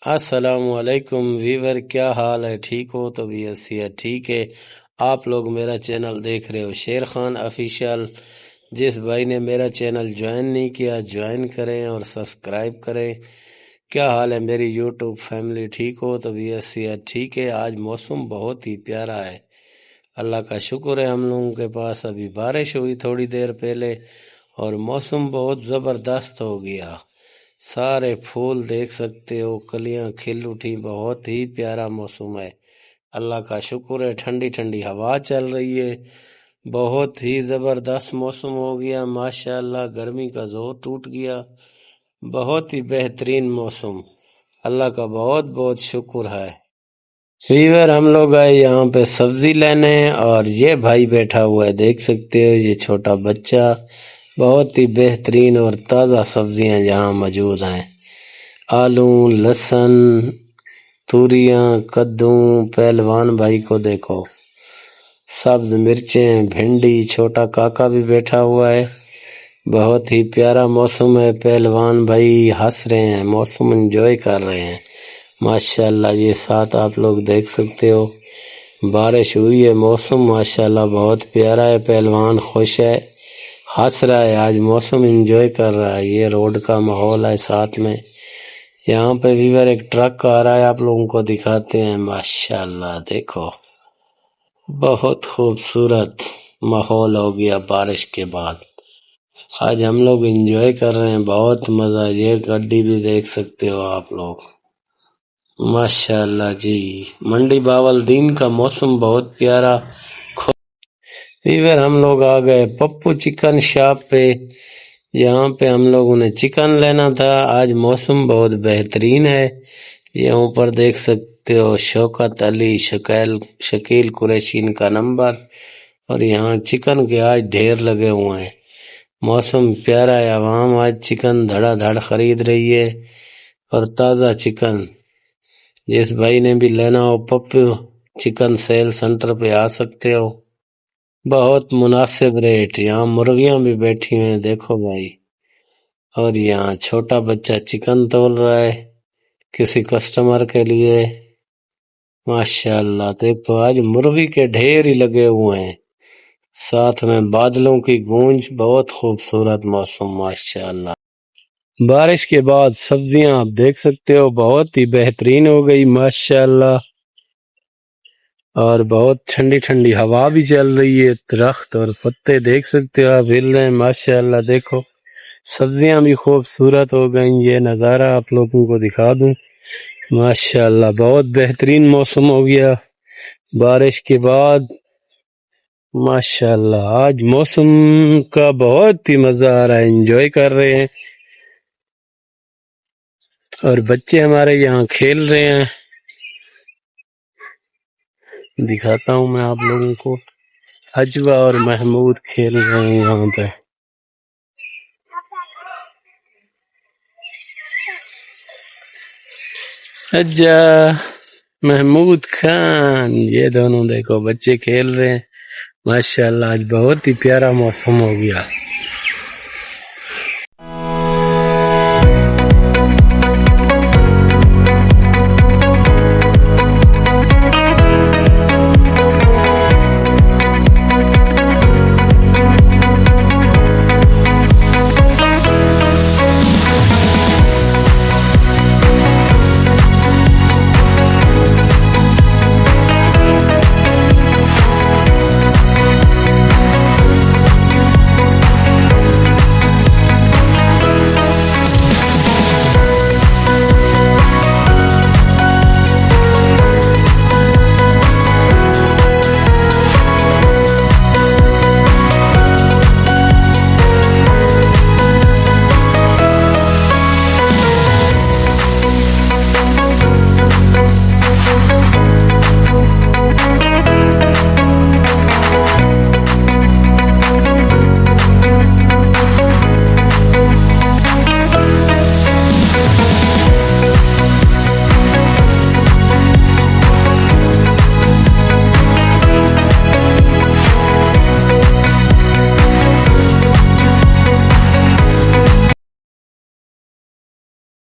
السلام علیکم ویور، کیا حال ہے؟ ٹھیک ہو؟ طبیعت صحت ٹھیک ہے؟ آپ لوگ میرا چینل دیکھ رہے ہو شیر خان آفیشیل۔ جس بھائی نے میرا چینل جوائن نہیں کیا جوائن کریں اور سبسکرائب کریں۔ کیا حال ہے میری یوٹیوب فیملی؟ ٹھیک ہو؟ طبیعت صحت ٹھیک ہے؟ آج موسم بہت ہی پیارا ہے، اللہ کا شکر ہے۔ ہم لوگوں کے پاس ابھی بارش ہوئی تھوڑی دیر پہلے اور موسم بہت زبردست ہو گیا۔ سارے پھول دیکھ سکتے ہو، کلیاں کھل اٹھی، بہت ہی پیارا موسم ہے، اللہ کا شکر ہے۔ ٹھنڈی ٹھنڈی ہوا چل رہی ہے، بہت ہی زبردست موسم ہو گیا ماشاءاللہ۔ گرمی کا زور ٹوٹ گیا، بہت ہی بہترین موسم، اللہ کا بہت بہت شکر ہے۔ ویور، ہم لوگ آئے یہاں پہ سبزی لینے اور یہ بھائی بیٹھا ہوا ہے، دیکھ سکتے ہو، یہ چھوٹا بچہ۔ بہت ہی بہترین اور تازہ سبزیاں یہاں موجود ہیں، آلو، لہسن، توریاں، کدو۔ پہلوان بھائی کو دیکھو، سبز مرچیں، بھنڈی۔ چھوٹا کاکا بھی بیٹھا ہوا ہے، بہت ہی پیارا موسم ہے۔ پہلوان بھائی ہنس رہے ہیں، موسم انجوائے کر رہے ہیں ماشاءاللہ۔ یہ ساتھ آپ لوگ دیکھ سکتے ہو، بارش ہوئی ہے، موسم ماشاءاللہ بہت پیارا ہے۔ پہلوان خوش ہے، ہنس رہا ہے، آج موسم انجوائے کر رہا ہے۔ یہ روڈ کا ماحول ہے، ساتھ میں یہاں پہ ویور ایک ٹرک آ رہا ہے، آپ لوگوں کو دکھاتے ہیں ماشاءاللہ۔ دیکھو، بہت خوبصورت ماحول ہو گیا بارش کے بعد، آج ہم لوگ انجوائے کر رہے ہیں، بہت مزہ۔ یہ گڈی بھی دیکھ سکتے ہو آپ لوگ ماشاءاللہ جی۔ منڈی باول کا موسم بہت پیارا۔ ویور، ہم لوگ آ گئے پپو چکن شاپ پہ، یہاں پہ ہم لوگوں نے چکن لینا تھا۔ آج موسم بہت بہترین ہے، یہ اوپر دیکھ سکتے ہو، شوکت علی شکیل قریشین کا نمبر، اور یہاں چکن کے آج ڈھیر لگے ہوئے ہیں، موسم پیارا ہے۔ عوام آج چکن دھڑا دھڑ خرید رہی ہے اور تازہ چکن۔ جس بھائی نے بھی لینا ہو پپو چکن سیل سنٹر پہ آ سکتے ہو، بہت مناسب ریٹ۔ یہاں مرغیاں بھی بیٹھی ہیں، دیکھو بھائی، اور یہاں چھوٹا بچہ چکن تول رہا ہے کسی کسٹمر کے لیے ماشاءاللہ۔ دیکھو، آج مرغی کے ڈھیر ہی لگے ہوئے ہیں، ساتھ میں بادلوں کی گونج، بہت خوبصورت موسم ماشاءاللہ۔ بارش کے بعد سبزیاں آپ دیکھ سکتے ہو، بہت ہی بہترین ہو گئی ماشاءاللہ، اور بہت ٹھنڈی ٹھنڈی ہوا بھی چل رہی ہے۔ درخت اور پتے دیکھ سکتے ہو آپ ہل رہے ہیں ماشاءاللہ۔ دیکھو، سبزیاں بھی خوبصورت ہو گئیں۔ یہ نظارہ آپ لوگوں کو دکھا دوں ماشاءاللہ، بہت بہترین موسم ہو گیا بارش کے بعد ماشاءاللہ۔ آج موسم کا بہت ہی مزہ آ رہا ہے، انجوائے کر رہے ہیں، اور بچے ہمارے یہاں کھیل رہے ہیں۔ دکھاتا ہوں میں آپ لوگوں کو، حجوہ اور محمود کھیل رہے ہیں یہاں پہ۔ حجہ، محمود خان، یہ دونوں دیکھو بچے کھیل رہے ہیں ماشاءاللہ۔ آج بہت ہی پیارا موسم ہو گیا۔